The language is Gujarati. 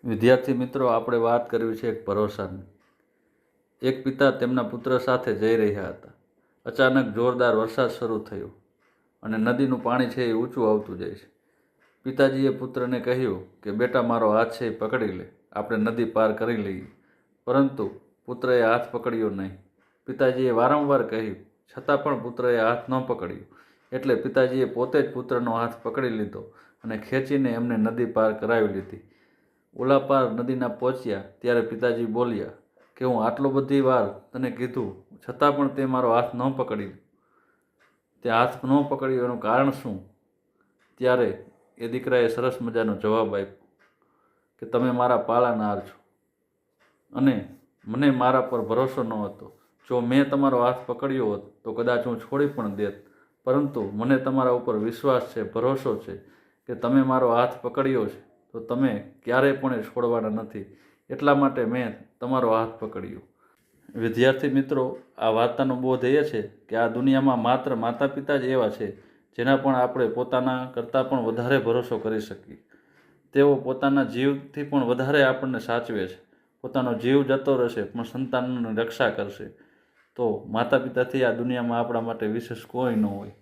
વિદ્યાર્થી મિત્રો, આપણે વાત કરવી છે એક ભરોસાની. એક પિતા તેમના પુત્ર સાથે જઈ રહ્યા હતા. અચાનક જોરદાર વરસાદ શરૂ થયો અને નદીનું પાણી છે એ ઊંચું આવતું જાય છે. પિતાજીએ પુત્રને કહ્યું કે બેટા, મારો હાથ છે એ પકડી લે, આપણે નદી પાર કરી લઈએ. પરંતુ પુત્રએ હાથ પકડ્યો નહીં. પિતાજીએ વારંવાર કહ્યું, છતાં પણ પુત્રએ હાથ ન પકડ્યો. એટલે પિતાજીએ પોતે જ પુત્રનો હાથ પકડી લીધો અને ખેંચીને એમને નદી પાર કરાવી લીધી. ઓલા પાર નદીના પહોંચ્યા ત્યારે પિતાજી બોલ્યા કે હું આટલો બધી વાર તને કીધું, છતાં પણ તે મારો હાથ ન પકડ્યો. તે હાથ ન પકડ્યો એનું કારણ શું? ત્યારે એ દીકરાએ સરસ મજાનો જવાબ આપ્યો કે તમે મારા પાળાનાર છો અને મને મારા પર ભરોસો ન હતો. જો મેં તમારો હાથ પકડ્યો હોત તો કદાચ હું છોડી પણ દેત, પરંતુ મને તમારા ઉપર વિશ્વાસ છે, ભરોસો છે કે તમે મારો હાથ પકડ્યો છે તો તમે ક્યારેય પણ છોડવાના નથી. એટલા માટે મેં તમારો હાથ પકડ્યો. વિદ્યાર્થી મિત્રો, આ વાર્તાનો બોધ એ છે કે આ દુનિયામાં માત્ર માતા પિતા જ એવા છે જેના પણ આપણે પોતાના કરતાં પણ વધારે ભરોસો કરી શકીએ. તેઓ પોતાના જીવથી પણ વધારે આપણને સાચવે છે. પોતાનો જીવ જતો રહેશે પણ સંતાનોની રક્ષા કરશે. તો માતા પિતાથી આ દુનિયામાં આપણા માટે વિશેષ કોઈ ન હોય.